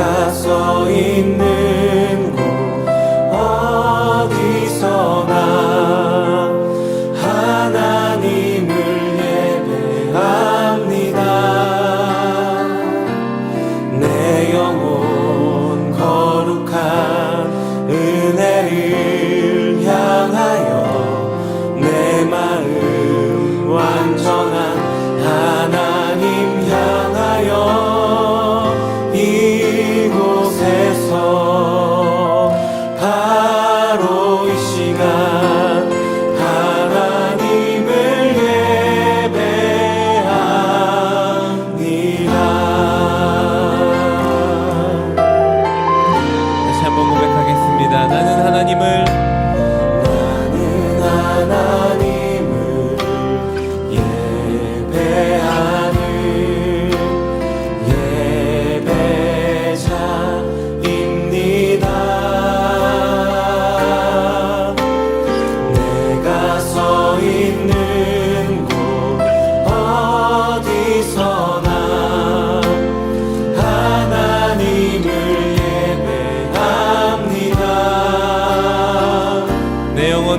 내가 서 있는 곳 어디서나 하나님을 예배합니다. 내 영혼 거룩한 은혜를 향하여 내 마음 완전한 하나님 향하여 이곳에서 바로 이 시간 하나님을 예배합니다. 다시 한번 고백하겠습니다. 나는 하나님을 예배하는 예배자입니다. 내가 서 있는 곳 어디서나 하나님을 예배합니다. 내 영혼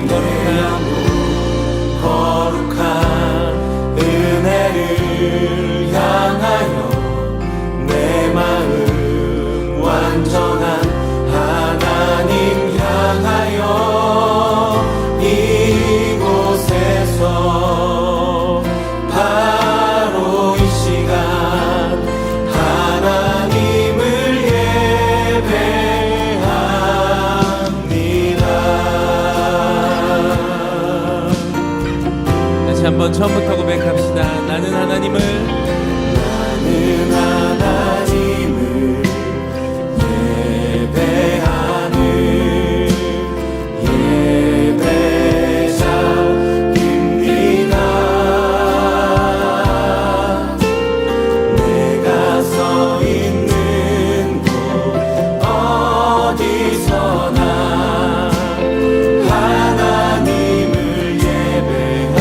거룩한 은혜를 향하여 내 마음 완전한 하나님 향하여 이곳에서 바로 이 시간 하나님을 예배합니다. 다시 한번 처음부터 고백합시다. 나는 하나님을 예배하는 예배자입니다. 내가 서 있는 곳 어디서나 하나님을 예배합니다.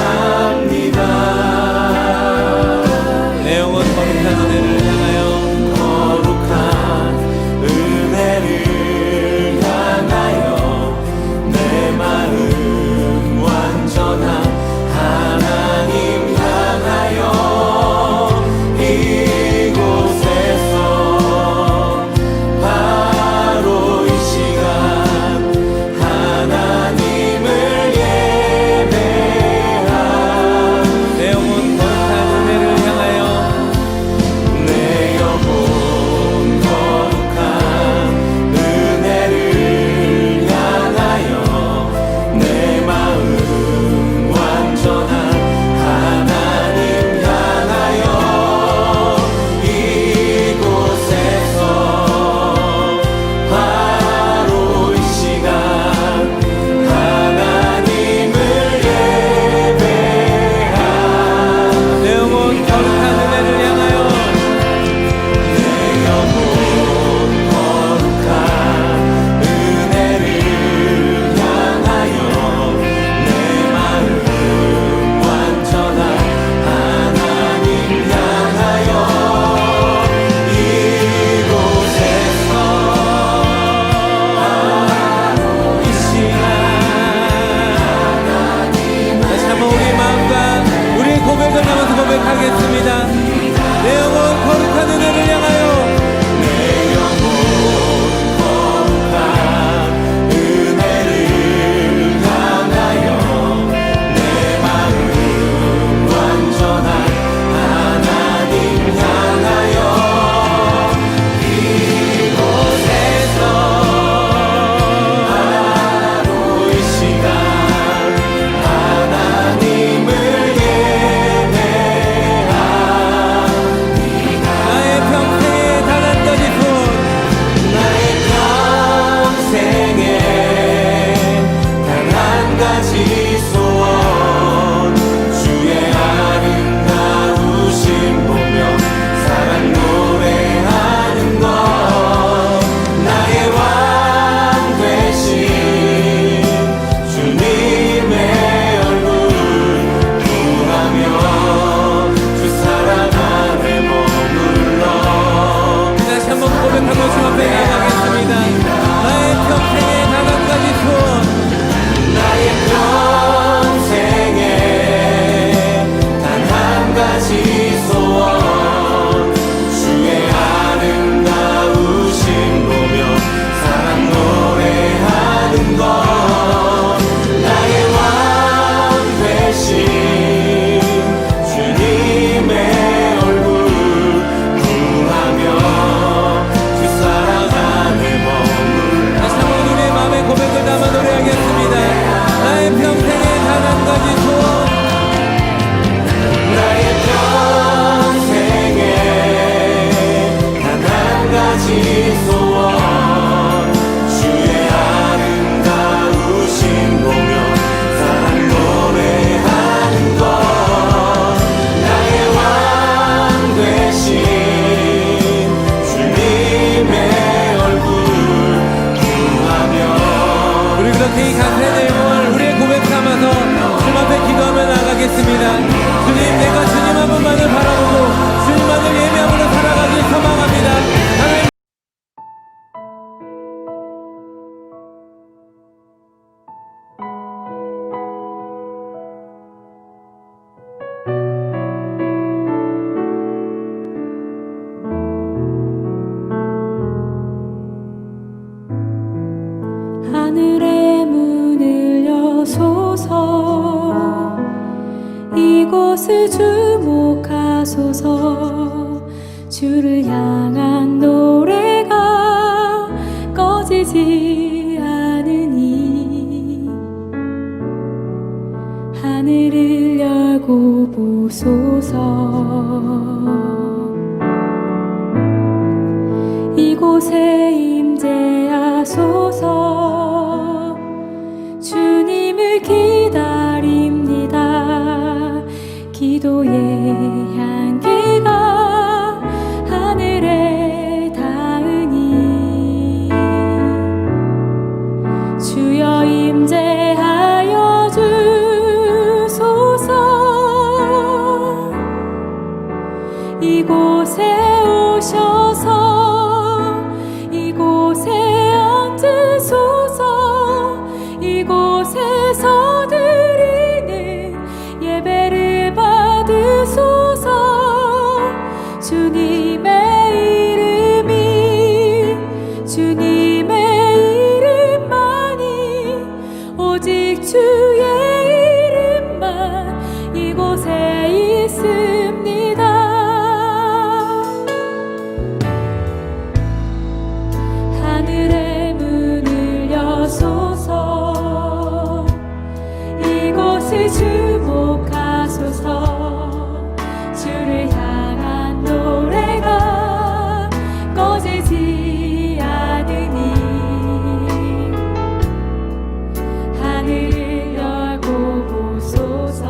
소원 주의 아름다우신 보며 사랑 노래하는 것 나의 왕 되신 주님의 얼굴 구하며 우리 그렇게 이 간절한 내용을 우리의 고백 삼아서 주님 앞에 기도하며 나가겠습니다. 주님, 내가 주님 한 분만을 바라보고 주님만을 예배함으로 살아가길 소망합니다. 하나님. 하늘의 문을 여소서 이곳을 주목하소서 주를 향한 노래가 꺼지지 않으니 하늘을 열고 보소서 이곳에 임재하소서 주님을 기다립니다. 기도의 향기가 하늘에 닿으니 주여 임재하여 주소서 이곳에 오셔서 이곳에 앉으소서 이곳에서 드리는 예배를 받으소서 주님의 이름이 주님의 이름만이 오직 주의 이름만 이곳에 있습니다. 하늘의 문을 여소서 이곳을 주목하소서 주를 향한 노래가 꺼지지 않으니 하늘을 열고 보소서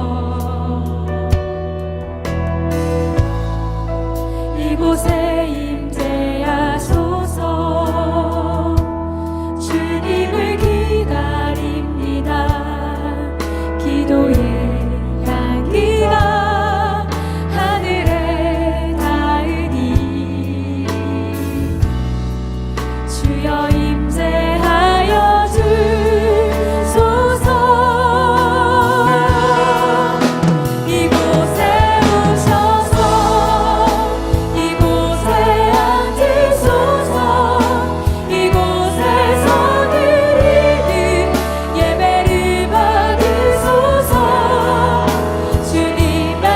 이곳에 임재하소서 주님을 기다립니다. 기도의 향기가 하늘에 닿으니 주여 임재하여 주소서 이곳에 오셔서 이곳에 앉으소서 이곳에서 드리는 예배를 받으소서 주님의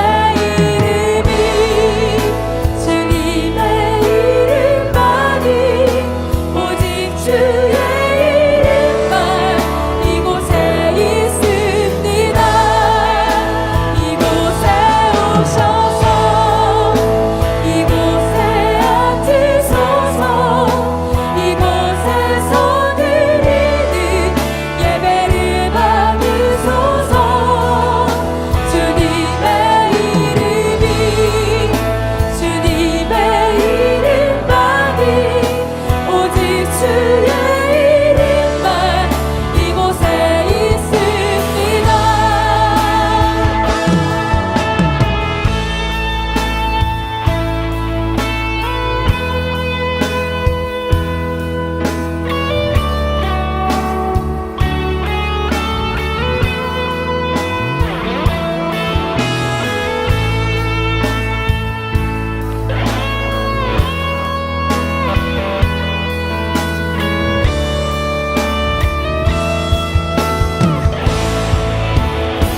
이름이 주님의 이름만이 오직 주의 이름만 이곳에 있습니다. 이곳에 오셔서 이곳에 앉으소서 이곳에서 드리는 예배를 받으소서 주님의 이름이 주님의 이름만이 오직 주의 이름만 이곳에 있습니다.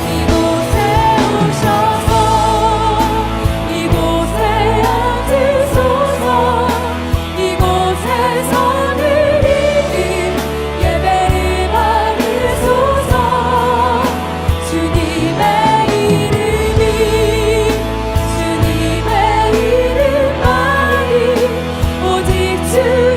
이곳에 오셔서 이곳에 앉으소서 이곳에서 드리는 예배를 받으소서 주님의 이름이 주님의 이름만이 오직 주의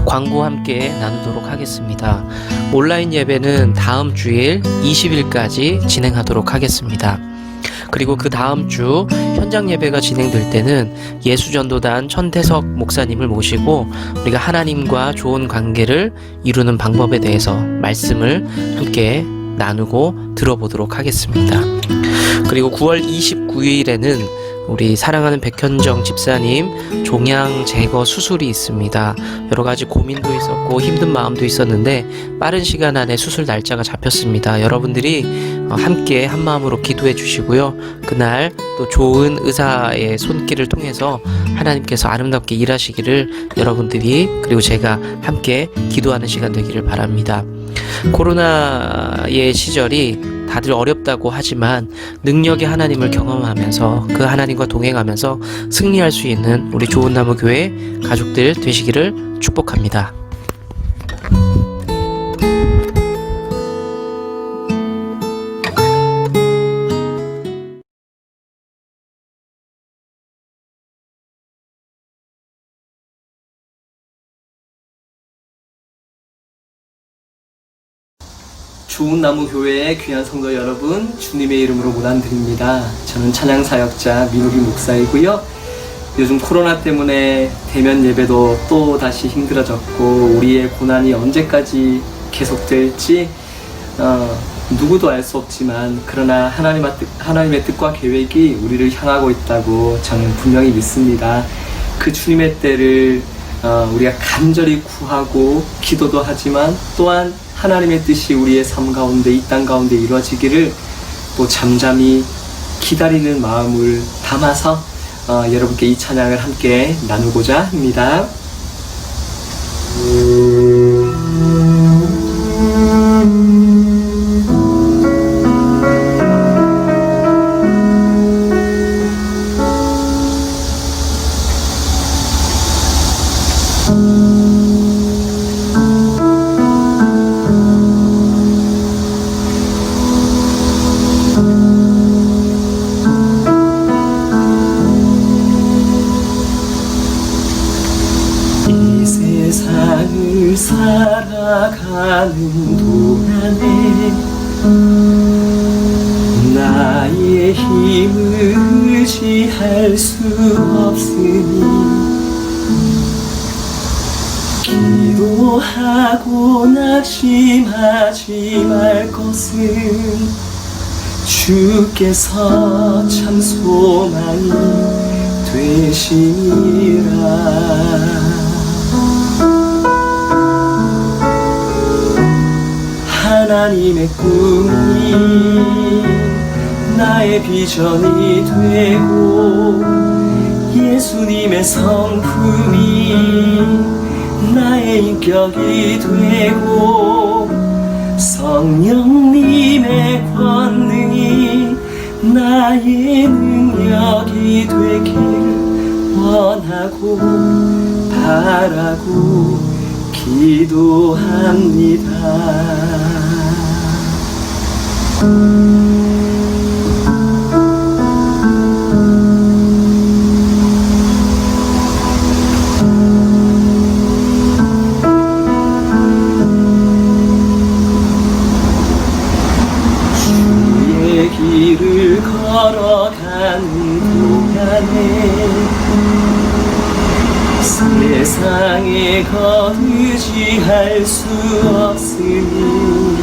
광고 함께 나누도록 하겠습니다. 온라인 예배는 다음 주일 20일까지 진행하도록 하겠습니다. 그리고 그 다음 주 현장 예배가 진행될 때는 예수전도단 천태석 목사님을 모시고 우리가 하나님과 좋은 관계를 이루는 방법에 대해서 말씀을 함께 나누고 들어보도록 하겠습니다. 그리고 9월 29일에는 우리 사랑하는 백현정 집사님 종양 제거 수술이 있습니다. 여러 가지 고민도 있었고 힘든 마음도 있었는데 빠른 시간 안에 수술 날짜가 잡혔습니다. 여러분들이 함께 한 마음으로 기도해 주시고요. 그날 또 좋은 의사의 손길을 통해서 하나님께서 아름답게 일하시기를 여러분들이 그리고 제가 함께 기도하는 시간 되기를 바랍니다. 코로나의 시절이 다들 어렵다고 하지만 능력의 하나님을 경험하면서 그 하나님과 동행하면서 승리할 수 있는 우리 좋은 나무 교회 가족들 되시기를 축복합니다. 좋은 나무 교회의 귀한 성도 여러분, 주님의 이름으로 고난드립니다. 저는 찬양 사역자 민우기 목사이고요. 요즘 코로나 때문에 대면 예배도 또 다시 힘들어졌고 우리의 고난이 언제까지 계속될지 누구도 알 수 없지만 그러나 하나님의 뜻과 계획이 우리를 향하고 있다고 저는 분명히 믿습니다. 그 주님의 때를 우리가 간절히 구하고 기도도 하지만 또한 하나님의 뜻이 우리의 삶 가운데 이 땅 가운데 이루어지기를 또 잠잠히 기다리는 마음을 담아서 여러분께 이 찬양을 함께 나누고자 합니다. 세상을 살아가는 동안에 나의 힘을 의지할 수 없으니 기도하고 낙심하지 말 것은 주께서 참 소망이 되시니라. 하나님의 꿈이 나의 비전이 되고 예수님의 성품이 나의 인격이 되고 성령님의 권능이 나의 능력이 되길 원하고 바라고 기도합니다. 주의 길을 걸어가는 동안에 세상에 거두지할 수 없으니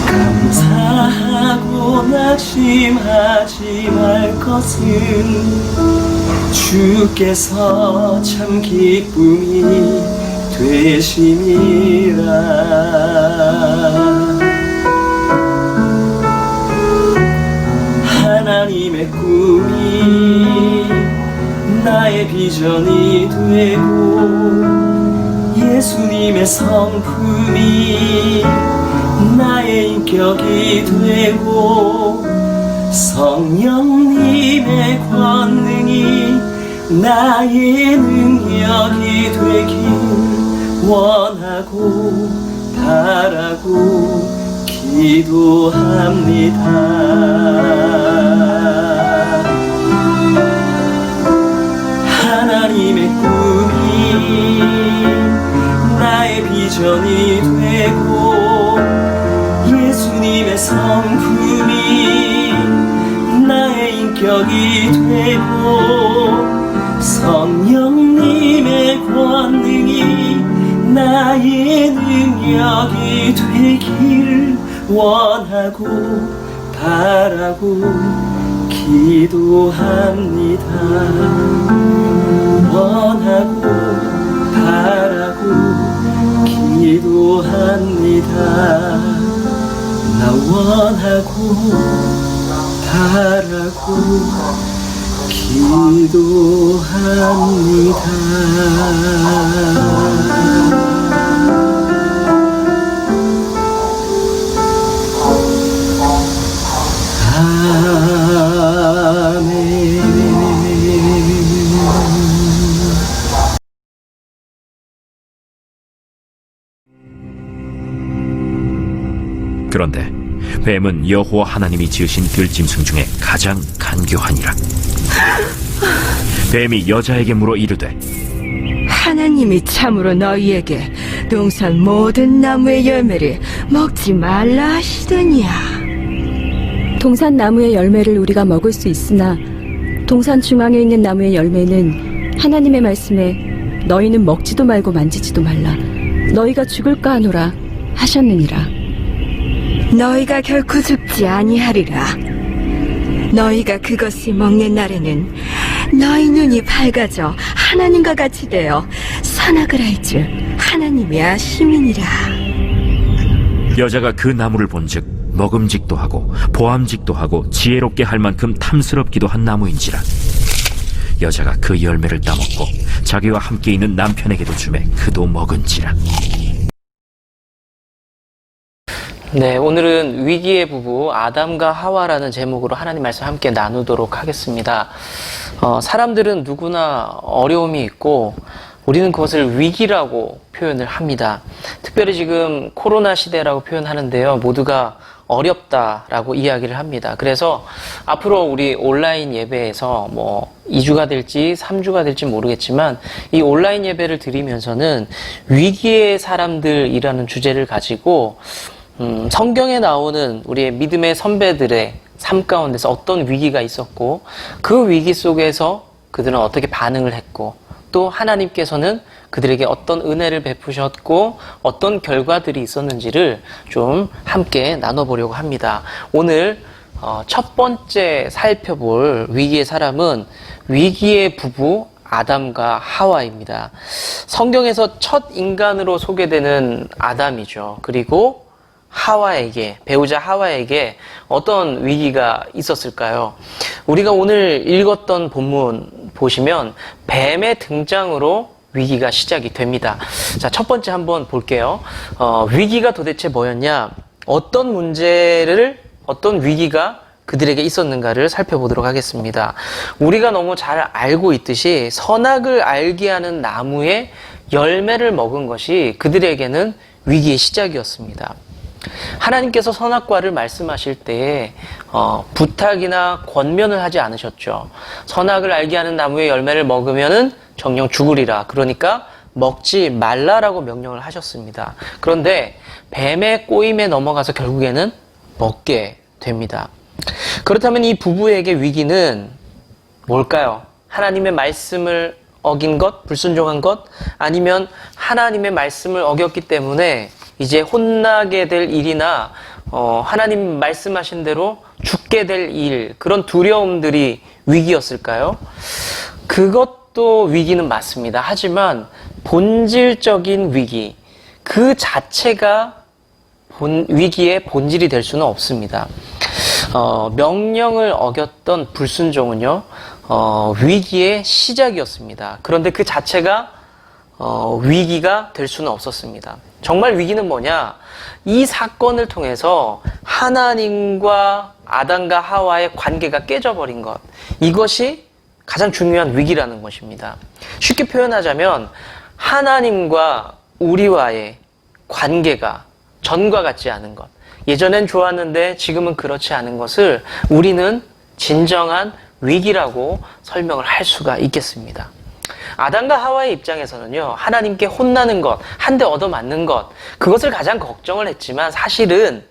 감사하고 낙심하지 말 것은 주께서 참 기쁨이 되심이라. 하나님의 꿈이 나의 비전이 되고 예수님의 성품이 나의 인격이 되고 성령님의 권능이 나의 능력이 되길 원하고 바라고 기도합니다. 하나님의 꿈 비전이 되고 예수님의 성품이 나의 인격이 되고 성령님의 권능이 나의 능력이 되길 원하고 바라고 기도합니다. 원하고 바라고 기도합니다. 나 원하고 바라고 기도합니다. 그런데 뱀은 여호와 하나님이 지으신 들짐승 중에 가장 간교하니라. 뱀이 여자에게 물어 이르되 하나님이 참으로 너희에게 동산 모든 나무의 열매를 먹지 말라 하시더니야. 동산 나무의 열매를 우리가 먹을 수 있으나 동산 중앙에 있는 나무의 열매는 하나님의 말씀에 너희는 먹지도 말고 만지지도 말라. 너희가 죽을까 하노라 하셨느니라. 너희가 결코 죽지 아니하리라. 너희가 그것을 먹는 날에는 너희 눈이 밝아져 하나님과 같이 되어 선악을 알 줄 하나님이 아심이니라. 여자가 그 나무를 본즉 먹음직도 하고 보암직도 하고 지혜롭게 할 만큼 탐스럽기도 한 나무인지라. 여자가 그 열매를 따먹고 자기와 함께 있는 남편에게도 주매 그도 먹은지라. 네, 오늘은 위기의 부부 아담과 하와라는 제목으로 하나님 말씀 함께 나누도록 하겠습니다. 사람들은 누구나 어려움이 있고 우리는 그것을 위기라고 표현을 합니다. 특별히 지금 코로나 시대라고 표현하는데요. 모두가 어렵다라고 이야기를 합니다. 그래서 앞으로 우리 온라인 예배에서 2주가 될지 3주가 될지 모르겠지만 이 온라인 예배를 드리면서는 위기의 사람들이라는 주제를 가지고 성경에 나오는 우리의 믿음의 선배들의 삶 가운데서 어떤 위기가 있었고 그 위기 속에서 그들은 어떻게 반응을 했고 또 하나님께서는 그들에게 어떤 은혜를 베푸셨고 어떤 결과들이 있었는지를 좀 함께 나눠보려고 합니다. 오늘 첫 번째 살펴볼 위기의 사람은 위기의 부부 아담과 하와입니다. 성경에서 첫 인간으로 소개되는 아담이죠. 그리고 하와에게, 배우자 하와에게 어떤 위기가 있었을까요? 우리가 오늘 읽었던 본문 보시면 뱀의 등장으로 위기가 시작이 됩니다. 자, 첫 번째 한번 볼게요. 위기가 도대체 뭐였냐? 어떤 문제를, 어떤 위기가 그들에게 있었는가를 살펴보도록 하겠습니다. 우리가 너무 잘 알고 있듯이 선악을 알게 하는 나무의 열매를 먹은 것이 그들에게는 위기의 시작이었습니다. 하나님께서 선악과를 말씀하실 때에 부탁이나 권면을 하지 않으셨죠. 선악을 알게 하는 나무의 열매를 먹으면은 정녕 죽으리라. 그러니까 먹지 말라라고 명령을 하셨습니다. 그런데 뱀의 꼬임에 넘어가서 결국에는 먹게 됩니다. 그렇다면 이 부부에게 위기는 뭘까요? 하나님의 말씀을 어긴 것, 불순종한 것, 아니면 하나님의 말씀을 어겼기 때문에 이제 혼나게 될 일이나 하나님 말씀하신 대로 죽게 될 일, 그런 두려움들이 위기였을까요? 그것도 위기는 맞습니다. 하지만 본질적인 위기, 그 자체가 위기의 본질이 될 수는 없습니다. 명령을 어겼던 불순종은요, 위기의 시작이었습니다. 그런데 그 자체가 위기가 될 수는 없었습니다. 정말 위기는 뭐냐? 이 사건을 통해서 하나님과 아담과 하와의 관계가 깨져버린 것. 이것이 가장 중요한 위기라는 것입니다. 쉽게 표현하자면 하나님과 우리와의 관계가 전과 같지 않은 것. 예전엔 좋았는데 지금은 그렇지 않은 것을 우리는 진정한 위기라고 설명을 할 수가 있겠습니다. 아담과 하와의 입장에서는요, 하나님께 혼나는 것, 한 대 얻어맞는 것, 그것을 가장 걱정을 했지만 사실은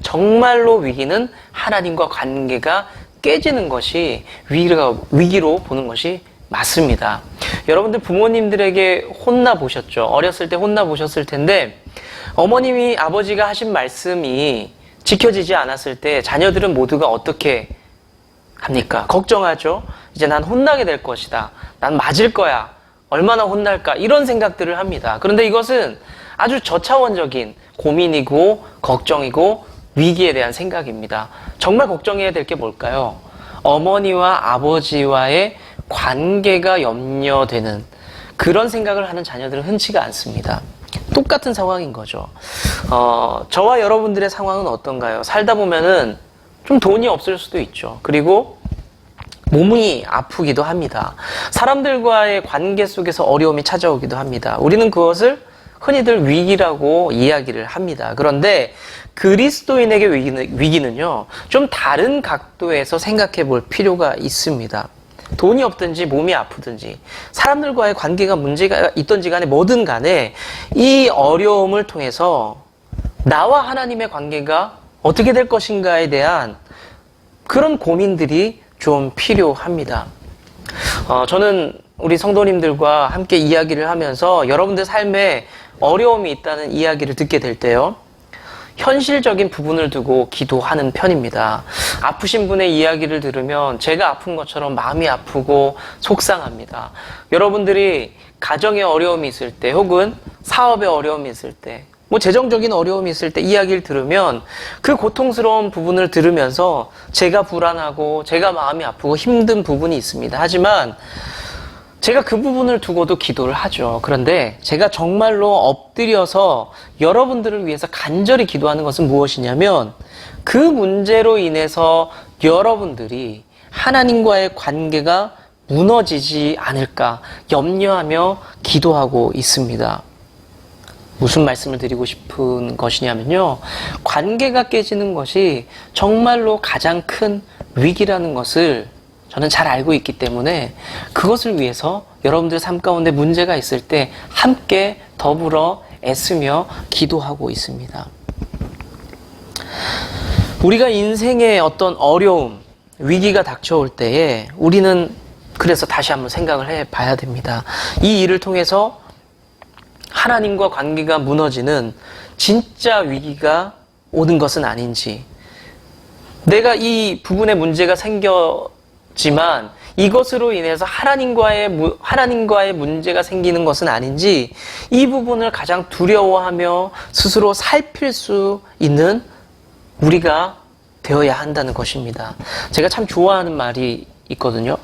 정말로 위기는 하나님과 관계가 깨지는 것이 위기로 보는 것이 맞습니다. 여러분들 부모님들에게 혼나보셨죠? 어렸을 때 혼나보셨을 텐데 어머님이 아버지가 하신 말씀이 지켜지지 않았을 때 자녀들은 모두가 어떻게 합니까? 걱정하죠. 이제 난 혼나게 될 것이다. 난 맞을 거야. 얼마나 혼날까? 이런 생각들을 합니다. 그런데 이것은 아주 저차원적인 고민이고 걱정이고 위기에 대한 생각입니다. 정말 걱정해야 될 게 뭘까요? 어머니와 아버지와의 관계가 염려되는 그런 생각을 하는 자녀들은 흔치가 않습니다. 똑같은 상황인 거죠. 저와 여러분들의 상황은 어떤가요? 살다 보면은 좀 돈이 없을 수도 있죠. 그리고 몸이 아프기도 합니다. 사람들과의 관계 속에서 어려움이 찾아오기도 합니다. 우리는 그것을 흔히들 위기라고 이야기를 합니다. 그런데 그리스도인에게 위기는요, 좀 다른 각도에서 생각해 볼 필요가 있습니다. 돈이 없든지 몸이 아프든지 사람들과의 관계가 문제가 있든지 간에 뭐든 간에 이 어려움을 통해서 나와 하나님의 관계가 어떻게 될 것인가에 대한 그런 고민들이 좀 필요합니다. 저는 우리 성도님들과 함께 이야기를 하면서 여러분들 삶에 어려움이 있다는 이야기를 듣게 될 때요, 현실적인 부분을 두고 기도하는 편입니다. 아프신 분의 이야기를 들으면 제가 아픈 것처럼 마음이 아프고 속상합니다. 여러분들이 가정에 어려움이 있을 때 혹은 사업에 어려움이 있을 때 뭐 재정적인 어려움이 있을 때 이야기를 들으면 그 고통스러운 부분을 들으면서 제가 불안하고 제가 마음이 아프고 힘든 부분이 있습니다. 하지만 제가 그 부분을 두고도 기도를 하죠. 그런데 제가 정말로 엎드려서 여러분들을 위해서 간절히 기도하는 것은 무엇이냐면 그 문제로 인해서 여러분들이 하나님과의 관계가 무너지지 않을까 염려하며 기도하고 있습니다. 무슨 말씀을 드리고 싶은 것이냐면요, 관계가 깨지는 것이 정말로 가장 큰 위기라는 것을 저는 잘 알고 있기 때문에 그것을 위해서 여러분들 삶 가운데 문제가 있을 때 함께 더불어 애쓰며 기도하고 있습니다. 우리가 인생의 어떤 어려움, 위기가 닥쳐올 때에 우리는 그래서 다시 한번 생각을 해봐야 됩니다. 이 일을 통해서 하나님과 관계가 무너지는 진짜 위기가 오는 것은 아닌지, 내가 이 부분에 문제가 생겼지만 이것으로 인해서 하나님과의 문제가 생기는 것은 아닌지, 이 부분을 가장 두려워하며 스스로 살필 수 있는 우리가 되어야 한다는 것입니다. 제가 참 좋아하는 말이 있거든요.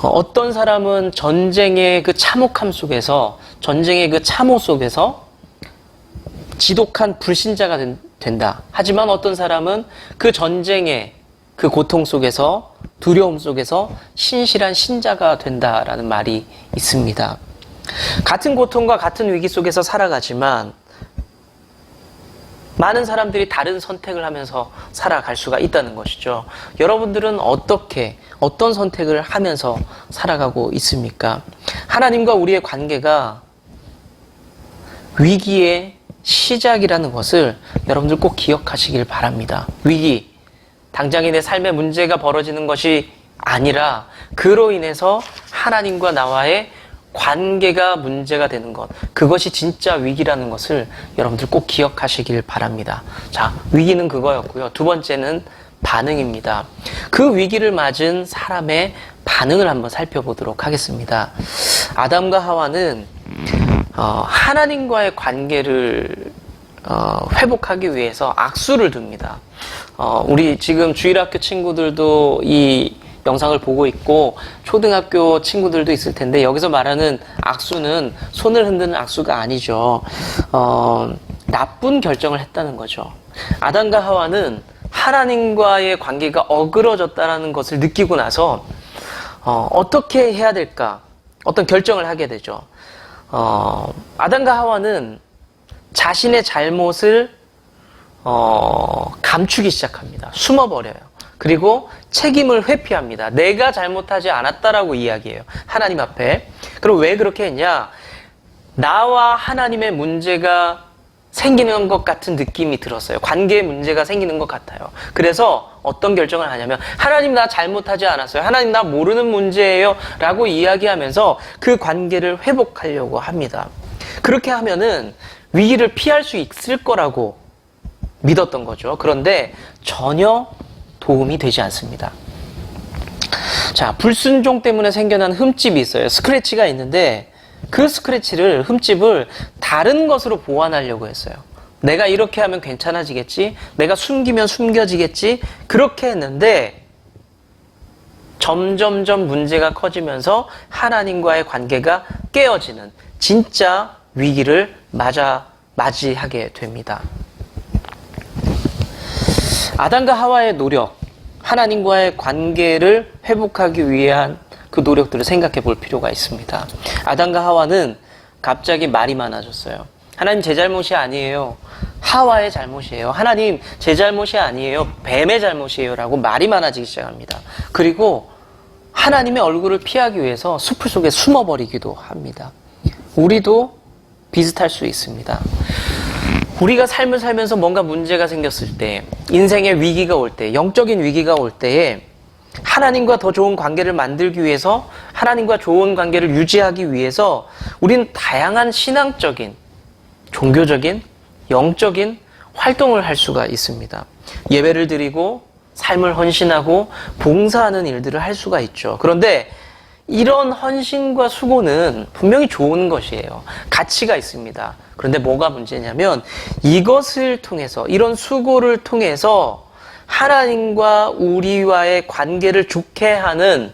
어떤 사람은 전쟁의 그 참혹함 속에서, 전쟁의 그 참호 속에서 지독한 불신자가 된다. 하지만 어떤 사람은 그 전쟁의 그 고통 속에서, 두려움 속에서 신실한 신자가 된다라는 말이 있습니다. 같은 고통과 같은 위기 속에서 살아가지만 많은 사람들이 다른 선택을 하면서 살아갈 수가 있다는 것이죠. 여러분들은 어떤 선택을 하면서 살아가고 있습니까? 하나님과 우리의 관계가 위기의 시작이라는 것을 여러분들 꼭 기억하시길 바랍니다. 위기, 당장의 내 삶에 문제가 벌어지는 것이 아니라 그로 인해서 하나님과 나와의 관계가 문제가 되는 것, 그것이 진짜 위기라는 것을 여러분들 꼭 기억하시길 바랍니다. 자, 위기는 그거였고요. 두 번째는 반응입니다. 그 위기를 맞은 사람의 반응을 한번 살펴보도록 하겠습니다. 아담과 하와는 하나님과의 관계를 회복하기 위해서 악수를 둡니다. 우리 지금 주일학교 친구들도 이 영상을 보고 있고 초등학교 친구들도 있을 텐데, 여기서 말하는 악수는 손을 흔드는 악수가 아니죠. 나쁜 결정을 했다는 거죠. 아담과 하와는 하나님과의 관계가 어그러졌다는 것을 느끼고 나서 어떻게 해야 될까, 어떤 결정을 하게 되죠. 아담과 하와는 자신의 잘못을 감추기 시작합니다. 숨어버려요. 그리고 책임을 회피합니다. 내가 잘못하지 않았다라고 이야기해요. 하나님 앞에. 그럼 왜 그렇게 했냐? 나와 하나님의 문제가 생기는 것 같은 느낌이 들었어요. 관계에 문제가 생기는 것 같아요. 그래서 어떤 결정을 하냐면 하나님 나 잘못하지 않았어요. 하나님 나 모르는 문제예요. 라고 이야기하면서 그 관계를 회복하려고 합니다. 그렇게 하면은 위기를 피할 수 있을 거라고 믿었던 거죠. 그런데 전혀 도움이 되지 않습니다. 자, 불순종 때문에 생겨난 흠집이 있어요. 스크래치가 있는데 그 스크래치를, 흠집을 다른 것으로 보완하려고 했어요. 내가 이렇게 하면 괜찮아지겠지? 내가 숨기면 숨겨지겠지? 그렇게 했는데 점점점 문제가 커지면서 하나님과의 관계가 깨어지는 진짜 위기를 맞이하게 됩니다. 아담과 하와의 노력, 하나님과의 관계를 회복하기 위한 그 노력들을 생각해 볼 필요가 있습니다. 아담과 하와는 갑자기 말이 많아졌어요. 하나님 제 잘못이 아니에요. 하와의 잘못이에요. 하나님 제 잘못이 아니에요. 뱀의 잘못이에요. 라고 말이 많아지기 시작합니다. 그리고 하나님의 얼굴을 피하기 위해서 숲을 속에 숨어버리기도 합니다. 우리도 비슷할 수 있습니다. 우리가 삶을 살면서 뭔가 문제가 생겼을 때, 인생의 위기가 올 때, 영적인 위기가 올 때에 하나님과 더 좋은 관계를 만들기 위해서, 하나님과 좋은 관계를 유지하기 위해서 우리는 다양한 신앙적인, 종교적인, 영적인 활동을 할 수가 있습니다. 예배를 드리고 삶을 헌신하고 봉사하는 일들을 할 수가 있죠. 그런데 이런 헌신과 수고는 분명히 좋은 것이에요. 가치가 있습니다. 그런데 뭐가 문제냐면 이것을 통해서, 이런 수고를 통해서 하나님과 우리와의 관계를 좋게 하는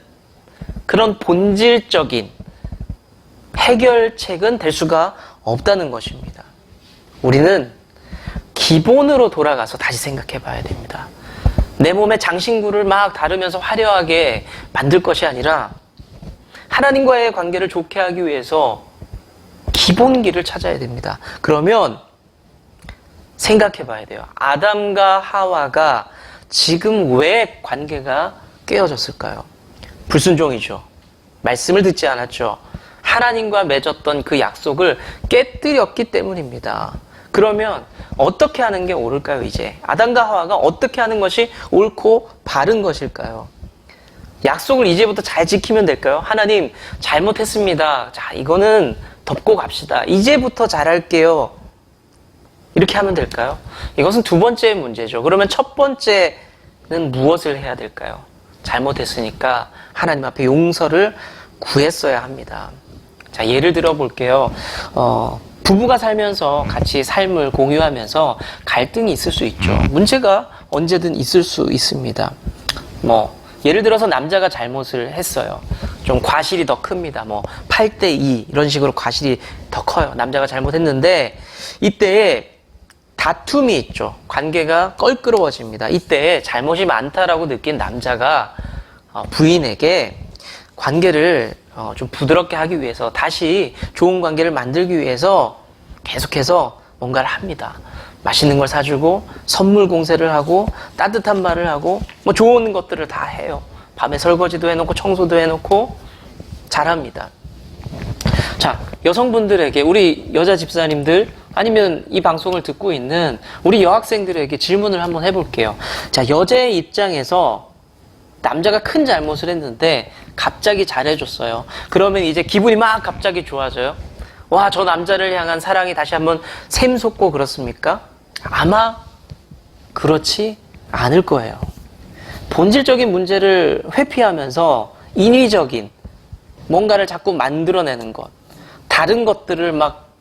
그런 본질적인 해결책은 될 수가 없다는 것입니다. 우리는 기본으로 돌아가서 다시 생각해 봐야 됩니다. 내 몸에 장신구를 막 다루면서 화려하게 만들 것이 아니라 하나님과의 관계를 좋게 하기 위해서 기본기를 찾아야 됩니다. 그러면 생각해 봐야 돼요. 아담과 하와가 지금 왜 관계가 깨어졌을까요? 불순종이죠. 말씀을 듣지 않았죠. 하나님과 맺었던 그 약속을 깨뜨렸기 때문입니다. 그러면 어떻게 하는 게 옳을까요, 이제? 아담과 하와가 어떻게 하는 것이 옳고 바른 것일까요? 약속을 이제부터 잘 지키면 될까요? 하나님, 잘못했습니다. 자, 이거는 덮고 갑시다. 이제부터 잘할게요. 이렇게 하면 될까요? 이것은 두 번째 문제죠. 그러면 첫 번째는 무엇을 해야 될까요? 잘못했으니까 하나님 앞에 용서를 구했어야 합니다. 자, 예를 들어 볼게요. 부부가 살면서 같이 삶을 공유하면서 갈등이 있을 수 있죠. 문제가 언제든 있을 수 있습니다. 예를 들어서 남자가 잘못을 했어요. 좀 과실이 더 큽니다. 8대2 이런 식으로 과실이 더 커요. 남자가 잘못했는데 이때에 다툼이 있죠. 관계가 껄끄러워집니다. 이때 잘못이 많다라고 느낀 남자가 부인에게 관계를 좀 부드럽게 하기 위해서, 다시 좋은 관계를 만들기 위해서 계속해서 뭔가를 합니다. 맛있는 걸 사주고 선물 공세를 하고 따뜻한 말을 하고 좋은 것들을 다 해요. 밤에 설거지도 해놓고 청소도 해놓고 잘합니다. 자, 여성분들에게, 우리 여자 집사님들 아니면 이 방송을 듣고 있는 우리 여학생들에게 질문을 한번 해볼게요. 자, 여자의 입장에서 남자가 큰 잘못을 했는데 갑자기 잘해줬어요. 그러면 이제 기분이 막 갑자기 좋아져요? 와, 저 남자를 향한 사랑이 다시 한번 샘솟고 그렇습니까? 아마 그렇지 않을 거예요. 본질적인 문제를 회피하면서 인위적인 뭔가를 자꾸 만들어내는 것, 다른 것들을 막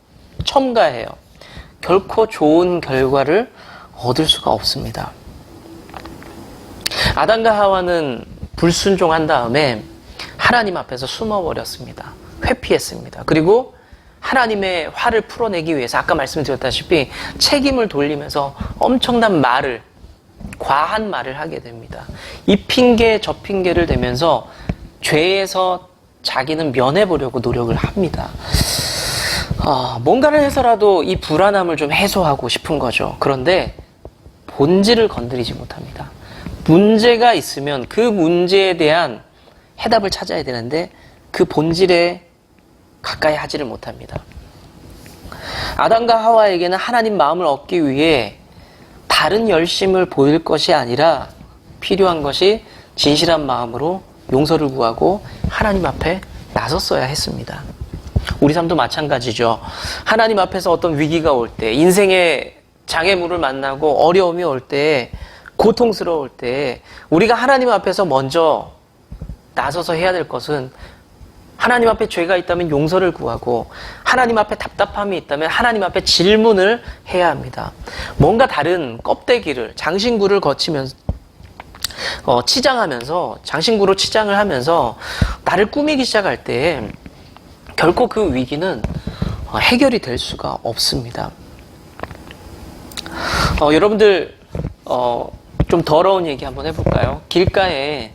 첨가해요. 결코 좋은 결과를 얻을 수가 없습니다. 아담과 하와는 불순종한 다음에 하나님 앞에서 숨어버렸습니다. 회피했습니다. 그리고 하나님의 화를 풀어내기 위해서 아까 말씀드렸다시피 책임을 돌리면서 엄청난 말을, 과한 말을 하게 됩니다. 이 핑계 저 핑계를 대면서 죄에서 자기는 면해보려고 노력을 합니다. 뭔가를 해서라도 이 불안함을 좀 해소하고 싶은 거죠. 그런데 본질을 건드리지 못합니다. 문제가 있으면 그 문제에 대한 해답을 찾아야 되는데 그 본질에 가까이 하지를 못합니다. 아담과 하와에게는 하나님 마음을 얻기 위해 다른 열심을 보일 것이 아니라 필요한 것이 진실한 마음으로 용서를 구하고 하나님 앞에 나섰어야 했습니다. 우리 삶도 마찬가지죠. 하나님 앞에서 어떤 위기가 올 때, 인생의 장애물을 만나고 어려움이 올 때, 고통스러울 때 우리가 하나님 앞에서 먼저 나서서 해야 될 것은 하나님 앞에 죄가 있다면 용서를 구하고 하나님 앞에 답답함이 있다면 하나님 앞에 질문을 해야 합니다. 뭔가 다른 껍데기를 장신구를 거치면서 치장하면서 장신구로 치장을 하면서 나를 꾸미기 시작할 때 결코 그 위기는 해결이 될 수가 없습니다. 여러분들 좀 더러운 얘기 한번 해볼까요? 길가에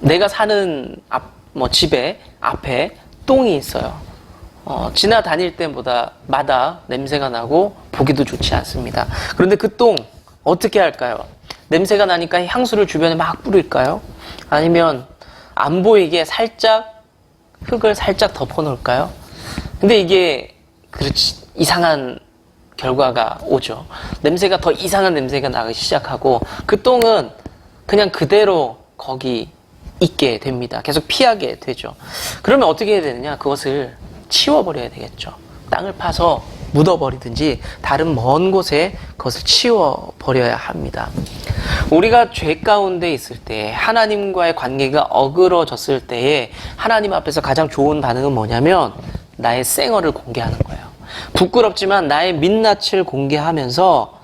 내가 사는 집에 앞에 똥이 있어요. 지나다닐 때마다 냄새가 나고 보기도 좋지 않습니다. 그런데 그 똥 어떻게 할까요? 냄새가 나니까 향수를 주변에 막 뿌릴까요? 아니면 안 보이게 흙을 살짝 덮어 놓을까요? 근데 이게 이상한 결과가 오죠. 냄새가 더 이상한 냄새가 나기 시작하고 그 똥은 그냥 그대로 거기 있게 됩니다. 계속 피하게 되죠. 그러면 어떻게 해야 되느냐? 그것을 치워버려야 되겠죠. 땅을 파서 묻어버리든지 다른 먼 곳에 그것을 치워버려야 합니다. 우리가 죄 가운데 있을 때 하나님과의 관계가 어그러졌을 때에 하나님 앞에서 가장 좋은 반응은 뭐냐면 나의 쌩얼을 공개하는 거예요. 부끄럽지만 나의 민낯을 공개하면서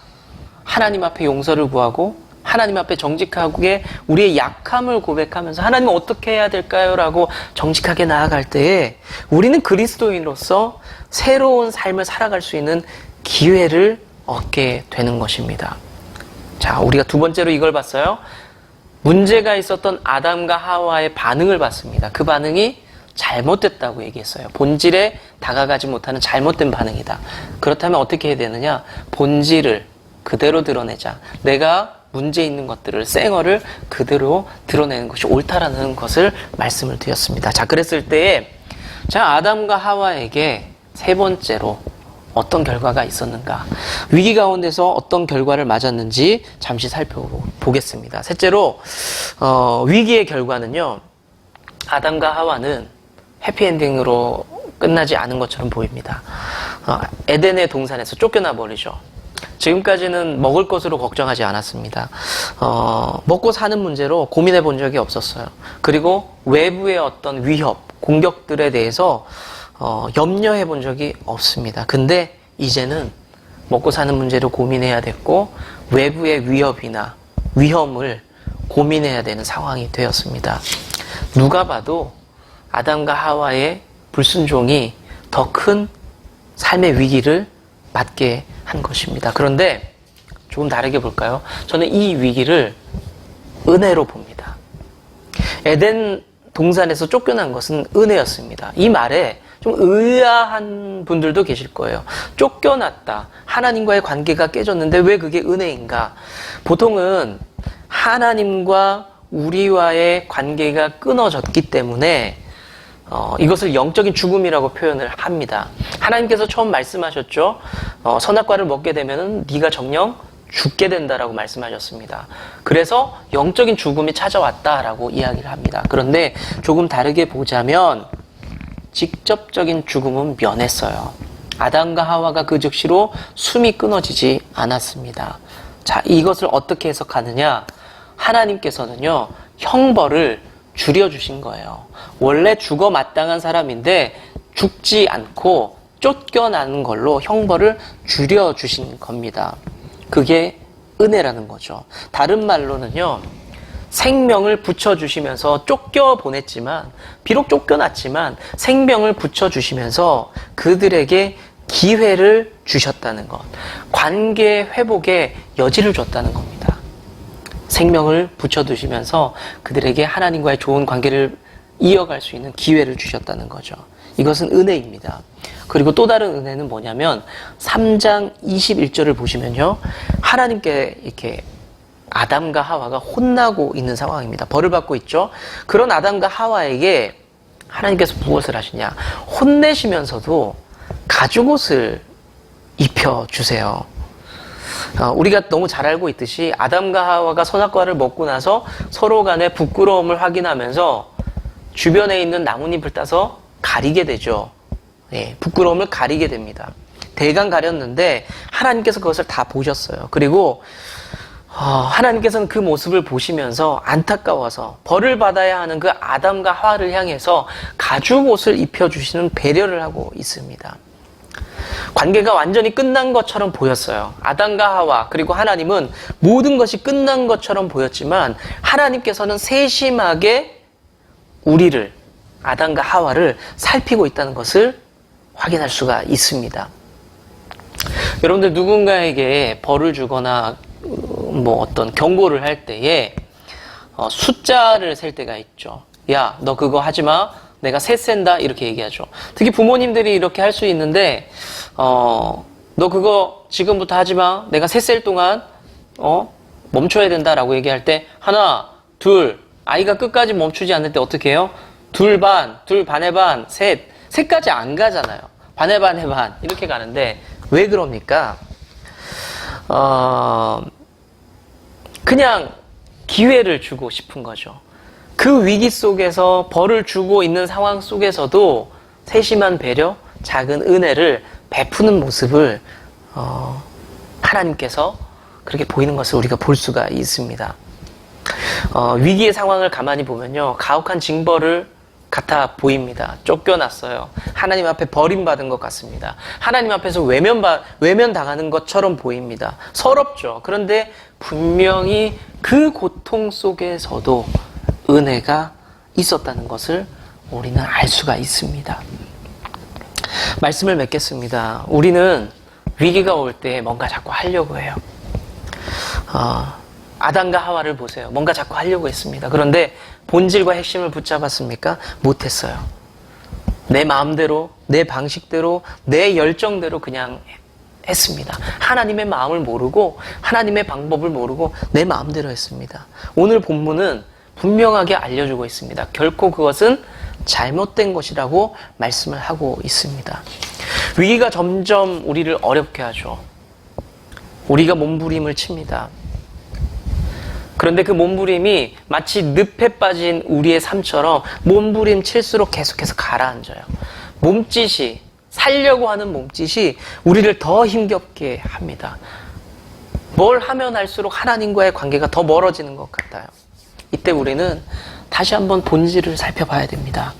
하나님 앞에 용서를 구하고 하나님 앞에 정직하게 우리의 약함을 고백하면서 하나님 어떻게 해야 될까요? 라고 정직하게 나아갈 때에 우리는 그리스도인으로서 새로운 삶을 살아갈 수 있는 기회를 얻게 되는 것입니다. 자, 우리가 두 번째로 이걸 봤어요. 문제가 있었던 아담과 하와의 반응을 봤습니다. 그 반응이 잘못됐다고 얘기했어요. 본질에 다가가지 못하는 잘못된 반응이다. 그렇다면 어떻게 해야 되느냐? 본질을 그대로 드러내자. 내가 문제 있는 것들을, 쌩얼을 그대로 드러내는 것이 옳다라는 것을 말씀을 드렸습니다. 자, 그랬을 때에 아담과 하와에게 세 번째로 어떤 결과가 있었는가? 위기 가운데서 어떤 결과를 맞았는지 잠시 살펴보겠습니다. 셋째로 위기의 결과는요. 아담과 하와는 해피엔딩으로 끝나지 않은 것처럼 보입니다. 에덴의 동산에서 쫓겨나 버리죠. 지금까지는 먹을 것으로 걱정하지 않았습니다. 먹고 사는 문제로 고민해 본 적이 없었어요. 그리고 외부의 어떤 위협, 공격들에 대해서 염려해 본 적이 없습니다. 근데 이제는 먹고 사는 문제로 고민해야 됐고 외부의 위협이나 위험을 고민해야 되는 상황이 되었습니다. 누가 봐도 아담과 하와의 불순종이 더 큰 삶의 위기를 맞게 한 것입니다. 그런데 조금 다르게 볼까요? 저는 이 위기를 은혜로 봅니다. 에덴 동산에서 쫓겨난 것은 은혜였습니다. 이 말에 좀 의아한 분들도 계실 거예요. 쫓겨났다. 하나님과의 관계가 깨졌는데 왜 그게 은혜인가? 보통은 하나님과 우리와의 관계가 끊어졌기 때문에 이것을 영적인 죽음이라고 표현을 합니다. 하나님께서 처음 말씀하셨죠. 선악과를 먹게 되면은 네가 정녕 죽게 된다라고 말씀하셨습니다. 그래서 영적인 죽음이 찾아왔다라고 이야기를 합니다. 그런데 조금 다르게 보자면 직접적인 죽음은 면했어요. 아담과 하와가 그 즉시로 숨이 끊어지지 않았습니다. 자, 이것을 어떻게 해석하느냐? 하나님께서는요, 형벌을 줄여주신 거예요. 원래 죽어 마땅한 사람인데 죽지 않고 쫓겨나는 걸로 형벌을 줄여주신 겁니다. 그게 은혜라는 거죠. 다른 말로는요, 생명을 붙여주시면서 쫓겨보냈지만, 비록 쫓겨났지만 생명을 붙여주시면서 그들에게 기회를 주셨다는 것, 관계 회복의 여지를 줬다는 겁니다. 생명을 붙여두시면서 그들에게 하나님과의 좋은 관계를 이어갈 수 있는 기회를 주셨다는 거죠. 이것은 은혜입니다. 그리고 또 다른 은혜는 뭐냐면 3장 21절을 보시면요, 하나님께 이렇게 아담과 하와가 혼나고 있는 상황입니다. 벌을 받고 있죠. 그런 아담과 하와에게 하나님께서 무엇을 하시냐? 혼내시면서도 가죽옷을 입혀주세요. 우리가 너무 잘 알고 있듯이 아담과 하와가 선악과를 먹고 나서 서로 간의 부끄러움을 확인하면서 주변에 있는 나뭇잎을 따서 가리게 되죠. 예, 부끄러움을 가리게 됩니다. 대강 가렸는데 하나님께서 그것을 다 보셨어요. 그리고 하나님께서는 그 모습을 보시면서 안타까워서 벌을 받아야 하는 그 아담과 하와를 향해서 가죽옷을 입혀주시는 배려를 하고 있습니다. 관계가 완전히 끝난 것처럼 보였어요. 아담과 하와 그리고 하나님은 모든 것이 끝난 것처럼 보였지만 하나님께서는 세심하게 우리를, 아담과 하와를 살피고 있다는 것을 확인할 수가 있습니다. 여러분들 누군가에게 벌을 주거나 어떤 경고를 할 때에 숫자를 셀 때가 있죠. 야, 너 그거 하지 마. 내가 셋 센다. 이렇게 얘기하죠. 특히 부모님들이 이렇게 할 수 있는데 너 그거 지금부터 하지 마. 내가 셋 셀 동안 멈춰야 된다라고 얘기할 때 하나, 둘, 아이가 끝까지 멈추지 않을 때 어떻게 해요? 둘 반의 반, 셋까지 안 가잖아요. 반의 반 이렇게 가는데 왜 그럽니까? 그냥 기회를 주고 싶은 거죠. 그 위기 속에서 벌을 주고 있는 상황 속에서도 세심한 배려, 작은 은혜를 베푸는 모습을 하나님께서 그렇게 보이는 것을 우리가 볼 수가 있습니다. 위기의 상황을 가만히 보면요, 가혹한 징벌을 같아 보입니다. 쫓겨났어요. 하나님 앞에 버림받은 것 같습니다. 하나님 앞에서 외면당하는 것처럼 보입니다. 서럽죠. 그런데 분명히 그 고통 속에서도 은혜가 있었다는 것을 우리는 알 수가 있습니다. 말씀을 맺겠습니다. 우리는 위기가 올 때 뭔가 자꾸 하려고 해요. 아담과 하와를 보세요. 뭔가 자꾸 하려고 했습니다. 그런데 본질과 핵심을 붙잡았습니까? 못했어요. 내 마음대로, 내 방식대로, 내 열정대로 그냥 했습니다. 하나님의 마음을 모르고 하나님의 방법을 모르고 내 마음대로 했습니다. 오늘 본문은 분명하게 알려주고 있습니다. 결코 그것은 잘못된 것이라고 말씀을 하고 있습니다. 위기가 점점 우리를 어렵게 하죠. 우리가 몸부림을 칩니다. 그런데 그 몸부림이 마치 늪에 빠진 우리의 삶처럼 몸부림 칠수록 계속해서 가라앉아요. 몸짓이, 살려고 하는 몸짓이 우리를 더 힘겹게 합니다. 뭘 하면 할수록 하나님과의 관계가 더 멀어지는 것 같아요. 이때 우리는 다시 한번 본질을 살펴봐야 됩니다.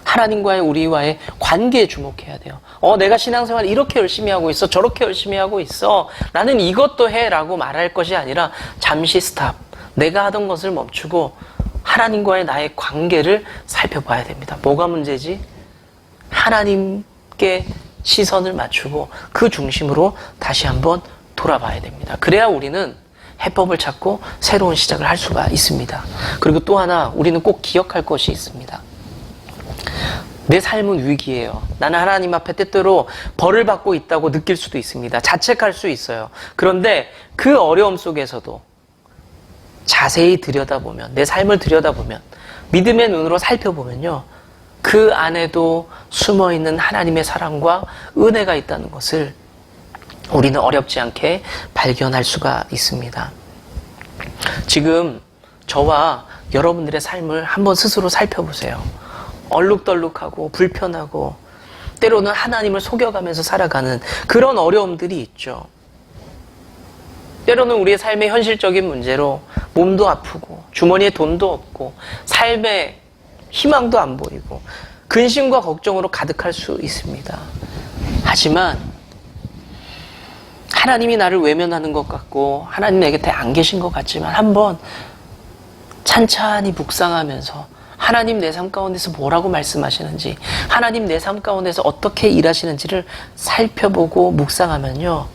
하나님과의 우리와의 관계에 주목해야 돼요. 내가 신앙생활 이렇게 열심히 하고 있어, 저렇게 열심히 하고 있어, 나는 이것도 해 라고 말할 것이 아니라 잠시 스탑, 내가 하던 것을 멈추고 하나님과의 나의 관계를 살펴봐야 됩니다. 뭐가 문제지? 하나님께 시선을 맞추고 그 중심으로 다시 한번 돌아봐야 됩니다. 그래야 우리는 해법을 찾고 새로운 시작을 할 수가 있습니다. 그리고 또 하나 우리는 꼭 기억할 것이 있습니다. 내 삶은 위기예요. 나는 하나님 앞에 때때로 벌을 받고 있다고 느낄 수도 있습니다. 자책할 수 있어요. 그런데 그 어려움 속에서도 자세히 들여다보면, 내 삶을 들여다보면, 믿음의 눈으로 살펴보면요, 그 안에도 숨어있는 하나님의 사랑과 은혜가 있다는 것을 우리는 어렵지 않게 발견할 수가 있습니다. 지금 저와 여러분들의 삶을 한번 스스로 살펴보세요. 얼룩덜룩하고 불편하고 때로는 하나님을 속여가면서 살아가는 그런 어려움들이 있죠. 때로는 우리의 삶의 현실적인 문제로 몸도 아프고 주머니에 돈도 없고 삶의 희망도 안 보이고 근심과 걱정으로 가득할 수 있습니다. 하지만 하나님이 나를 외면하는 것 같고 하나님 내 곁에 안 계신 것 같지만 한번 찬찬히 묵상하면서 하나님 내 삶 가운데서 뭐라고 말씀하시는지, 하나님 내 삶 가운데서 어떻게 일하시는지를 살펴보고 묵상하면요,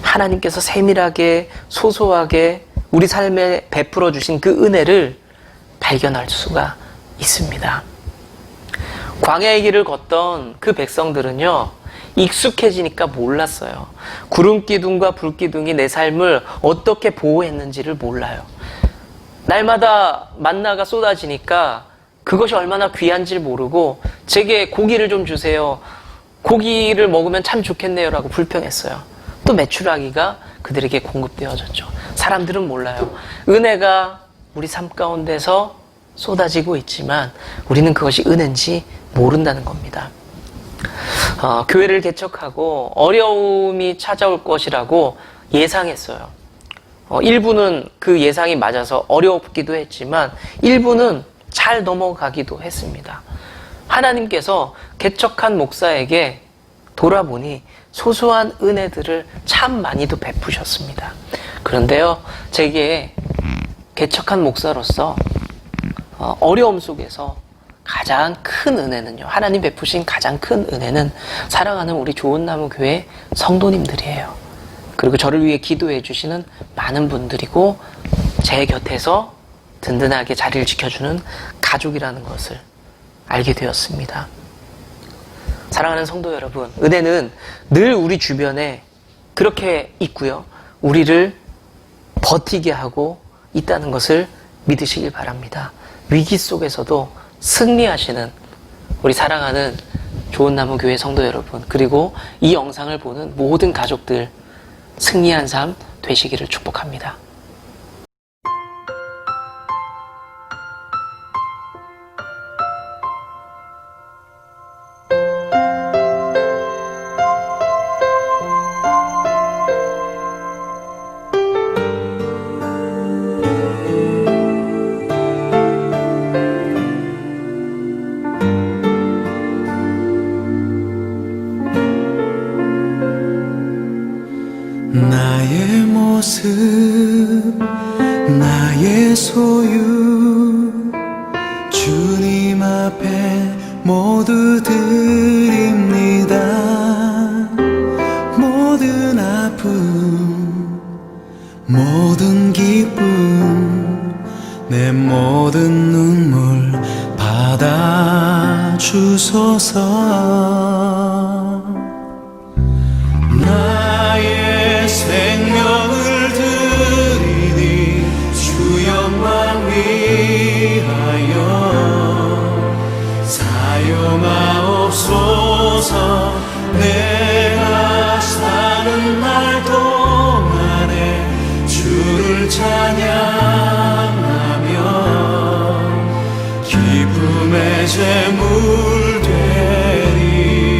하나님께서 세밀하게 소소하게 우리 삶에 베풀어 주신 그 은혜를 발견할 수가 있습니다. 광야의 길을 걷던 그 백성들은요, 익숙해지니까 몰랐어요. 구름기둥과 불기둥이 내 삶을 어떻게 보호했는지를 몰라요. 날마다 만나가 쏟아지니까 그것이 얼마나 귀한지를 모르고 제게 고기를 좀 주세요. 고기를 먹으면 참 좋겠네요 라고 불평했어요. 또 메추라기가 그들에게 공급되어졌죠. 사람들은 몰라요. 은혜가 우리 삶 가운데서 쏟아지고 있지만 우리는 그것이 은혜인지 모른다는 겁니다. 교회를 개척하고 어려움이 찾아올 것이라고 예상했어요. 일부는 그 예상이 맞아서 어렵기도 했지만 일부는 잘 넘어가기도 했습니다. 하나님께서 개척한 목사에게 돌아보니 소소한 은혜들을 참 많이도 베푸셨습니다. 그런데요, 제게 개척한 목사로서 어려움 속에서 가장 큰 은혜는요, 하나님 베푸신 가장 큰 은혜는 사랑하는 우리 좋은나무 교회 성도님들이에요. 그리고 저를 위해 기도해 주시는 많은 분들이고 제 곁에서 든든하게 자리를 지켜주는 가족이라는 것을 알게 되었습니다. 사랑하는 성도 여러분, 은혜는 늘 우리 주변에 그렇게 있고요, 우리를 버티게 하고 있다는 것을 믿으시길 바랍니다. 위기 속에서도 승리하시는 우리 사랑하는 좋은나무 교회 성도 여러분, 그리고 이 영상을 보는 모든 가족들 승리한 삶 되시기를 축복합니다. 나의 모습, 나의 소유, 주님 앞에 모두 드립니다. 모든 아픔, 모든 기쁨, 내 모든 눈물 받아주소서. 나의 생명을 드리니 주 영광 위하여 사용하옵소서. 내가 사는 날 동안에 주를 찬양하며 기쁨의 제물 되리.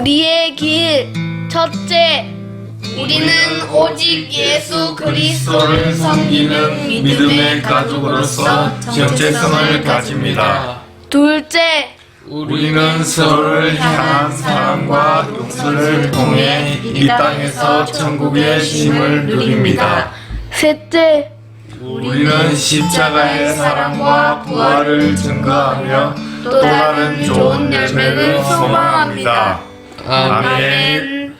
우리의 길. 첫째, 우리는 오직 예수 그리스도를 섬기는 믿음의 가족으로서 정체성을 가집니다. 둘째, 우리는 서로를 향한 사랑과 용서를 통해 이 땅에서 천국의 힘을 누립니다. 셋째, 우리는 십자가의 사랑과 부활을 증거하며 또 다른 좋은 열매를 소망합니다. 아멘.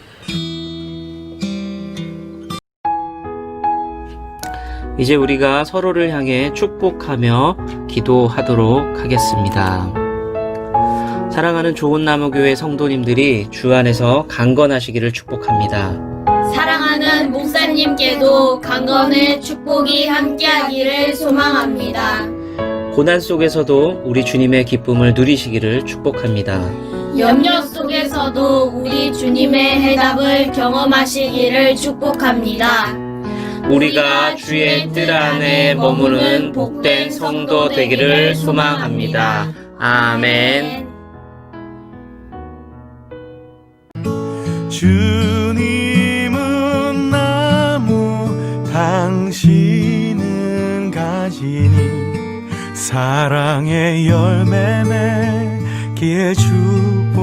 이제 우리가 서로를 향해 축복하며 기도하도록 하겠습니다. 사랑하는 좋은 나무 교회 성도님들이 주 안에서 강건하시기를 축복합니다. 사랑하는 목사님께도 강건의 축복이 함께하기를 소망합니다. 고난 속에서도 우리 주님의 기쁨을 누리시기를 축복합니다. 염려 속에서도 우리 주님의 해답을 경험하시기를 축복합니다. 우리가 주의 뜰 안에 머무는 복된 성도 되기를 소망합니다. 아멘. 주님은 나무 당신은 가지니 사랑의 열매 맺기에 축복해요.